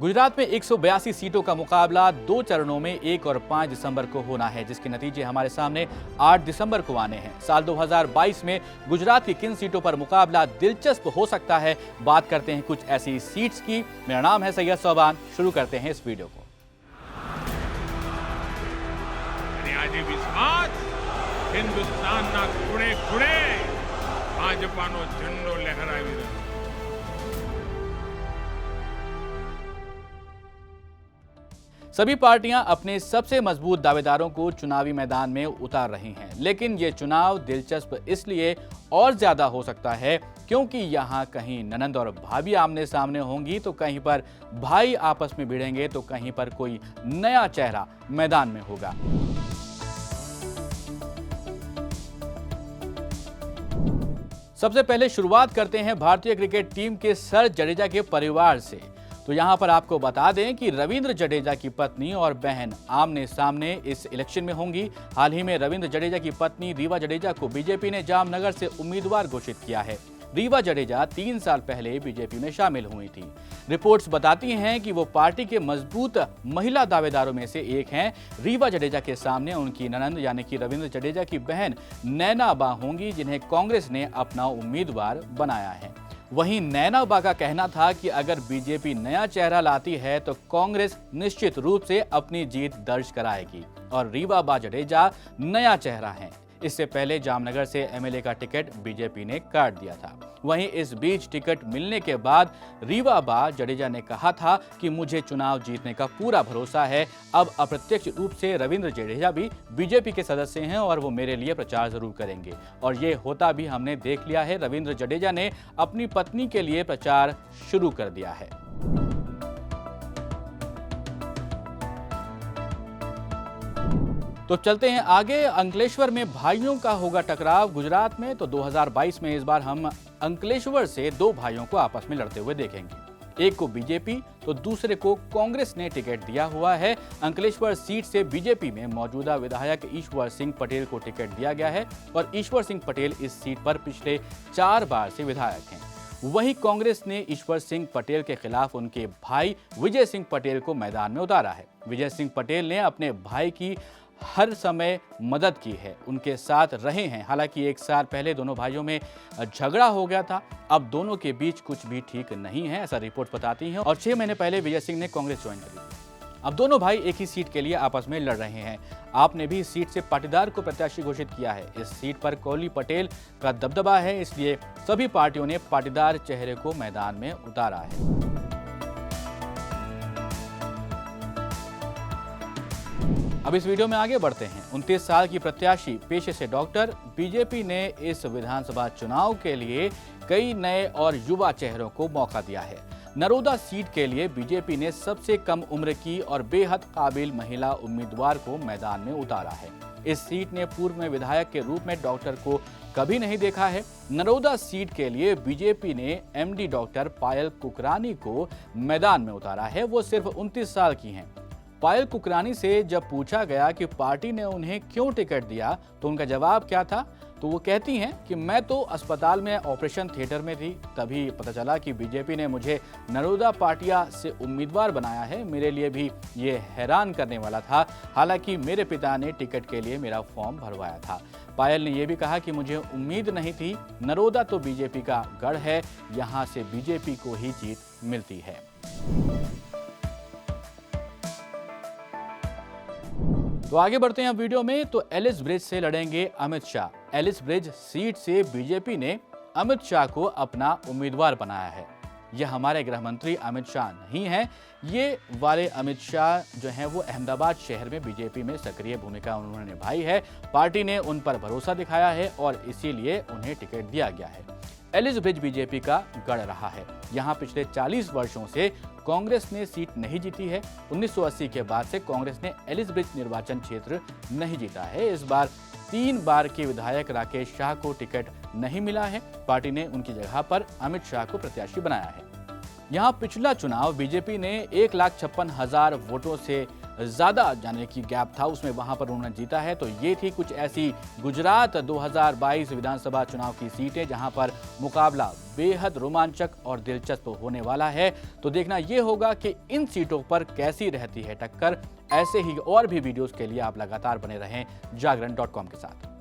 गुजरात में 182 सीटों का मुकाबला 2 चरणों में 1 और 5 दिसंबर को होना है, जिसके नतीजे हमारे सामने 8 दिसंबर को आने हैं। साल 2022 में गुजरात की किन सीटों पर मुकाबला दिलचस्प हो सकता है, बात करते हैं कुछ ऐसी सीट्स की। मेरा नाम है सैयद सोबान। शुरू करते हैं इस वीडियो को। हिंदुस्तान खूणे खूणे भाजपानो झंडो लहरावी રહ્યો। सभी पार्टियां अपने सबसे मजबूत दावेदारों को चुनावी मैदान में उतार रही हैं, लेकिन ये चुनाव दिलचस्प इसलिए और ज्यादा हो सकता है क्योंकि यहां कहीं ननंद और भाभी आमने सामने होंगी, तो कहीं पर भाई आपस में भिड़ेंगे, तो कहीं पर कोई नया चेहरा मैदान में होगा। सबसे पहले शुरुआत करते हैं भारतीय क्रिकेट टीम के सर जडेजा के परिवार से। तो यहां पर आपको बता दें कि रविंद्र जडेजा की पत्नी और बहन आमने सामने इस इलेक्शन में होंगी। हाल ही में रविंद्र जडेजा की पत्नी रीवा जडेजा को बीजेपी ने जामनगर से उम्मीदवार घोषित किया है। रीवा जडेजा 3 साल पहले बीजेपी में शामिल हुई थी। रिपोर्ट्स बताती हैं कि वो पार्टी के मजबूत महिला दावेदारों में से एक हैं। रीवा जडेजा के सामने उनकी ननंद यानी कि रविंद्र जडेजा की बहन नैना बा होंगी, जिन्हें कांग्रेस ने अपना उम्मीदवार बनाया है। वहीं नैना बा का कहना था कि अगर बीजेपी नया चेहरा लाती है तो कांग्रेस निश्चित रूप से अपनी जीत दर्ज कराएगी, और रीवा बा जडेजा नया चेहरा हैं। इससे पहले जामनगर से एमएलए का टिकट बीजेपी ने काट दिया था। वहीं इस बीच टिकट मिलने के बाद रीवा बा जडेजा ने कहा था कि मुझे चुनाव जीतने का पूरा भरोसा है। अब अप्रत्यक्ष रूप से रविंद्र जडेजा भी बीजेपी के सदस्य हैं और वो मेरे लिए प्रचार जरूर करेंगे, और ये होता भी हमने देख लिया है। रविंद्र जडेजा ने अपनी पत्नी के लिए प्रचार शुरू कर दिया है। तो चलते हैं आगे। अंकलेश्वर में भाइयों का होगा टकराव। गुजरात में तो 2022 में इस बार हम अंकलेश्वर से 2 भाइयों को आपस में लड़ते हुए देखेंगे। एक को बीजेपी तो दूसरे को कांग्रेस ने टिकट दिया हुआ है। अंकलेश्वर सीट से बीजेपी में मौजूदा विधायक ईश्वर सिंह पटेल को टिकट दिया गया है, और ईश्वर सिंह पटेल इस सीट पर पिछले 4 बार से विधायक हैं। वहीं कांग्रेस ने ईश्वर सिंह पटेल के खिलाफ उनके भाई विजय सिंह पटेल को मैदान में उतारा है। विजय सिंह पटेल ने अपने भाई की हर समय मदद की है, उनके साथ रहे हैं। हालांकि 1 साल पहले दोनों भाइयों में झगड़ा हो गया था। अब दोनों के बीच कुछ भी ठीक नहीं है, ऐसा रिपोर्ट बताती है। और 6 महीने पहले विजय सिंह ने कांग्रेस ज्वाइन करी। अब दोनों भाई एक ही सीट के लिए आपस में लड़ रहे हैं। आपने भी इस सीट से पाटीदार को प्रत्याशी घोषित किया है। इस सीट पर कोहली पटेल का दबदबा है, इसलिए सभी पार्टियों ने पाटीदार चेहरे को मैदान में उतारा है। अब इस वीडियो में आगे बढ़ते हैं। 29 साल की प्रत्याशी, पेशे से डॉक्टर, बीजेपी ने इस विधानसभा चुनाव के लिए कई नए और युवा चेहरों को मौका दिया है। नरोदा सीट के लिए बीजेपी ने सबसे कम उम्र की और बेहद काबिल महिला उम्मीदवार को मैदान में उतारा है। इस सीट ने पूर्व में विधायक के रूप में डॉक्टर को कभी नहीं देखा है। नरोदा सीट के लिए बीजेपी ने एमडी डॉक्टर पायल कुकरानी को मैदान में उतारा है। वो सिर्फ 29 साल की हैं। पायल कुकरानी से जब पूछा गया कि पार्टी ने उन्हें क्यों टिकट दिया, तो उनका जवाब क्या था, तो वो कहती हैं कि मैं तो अस्पताल में ऑपरेशन थिएटर में थी, तभी पता चला कि बीजेपी ने मुझे नरोदा पाटिया से उम्मीदवार बनाया है। मेरे लिए भी ये हैरान करने वाला था। हालांकि मेरे पिता ने टिकट के लिए मेरा फॉर्म भरवाया था। पायल ने यह भी कहा कि मुझे उम्मीद नहीं थी। नरोदा तो बीजेपी का गढ़ है, यहाँ से बीजेपी को ही जीत मिलती है। तो आगे बढ़ते हैं वीडियो में। तो एलिस ब्रिज से लड़ेंगे अमित शाह। एलिस ब्रिज सीट से बीजेपी ने अमित शाह को अपना उम्मीदवार बनाया है। यह हमारे गृह मंत्री अमित शाह नहीं हैं। ये वाले अमित शाह जो हैं वो अहमदाबाद शहर में बीजेपी में सक्रिय भूमिका उन्होंने निभाई है। पार्टी ने उन पर भरोसा दिखाया है और इसीलिए उन्हें टिकट दिया गया है। एलिस ब्रिज बीजेपी का गढ़ रहा है। यहाँ पिछले 40 वर्षों से कांग्रेस ने सीट नहीं जीती है। 1980 के बाद से कांग्रेस ने एलिस ब्रिज निर्वाचन क्षेत्र नहीं जीता है। इस बार 3 बार के विधायक राकेश शाह को टिकट नहीं मिला है। पार्टी ने उनकी जगह पर अमित शाह को प्रत्याशी बनाया है। यहाँ पिछला चुनाव बीजेपी ने 1,56,000 वोटों से ज्यादा जाने की गैप था, उसमें वहां पर उन्होंने जीता है। तो ये थी कुछ ऐसी गुजरात 2022 विधानसभा चुनाव की सीटें जहां पर मुकाबला बेहद रोमांचक और दिलचस्प होने वाला है। तो देखना ये होगा कि इन सीटों पर कैसी रहती है टक्कर। ऐसे ही और भी वीडियोस के लिए आप लगातार बने रहें जागरण.com के साथ।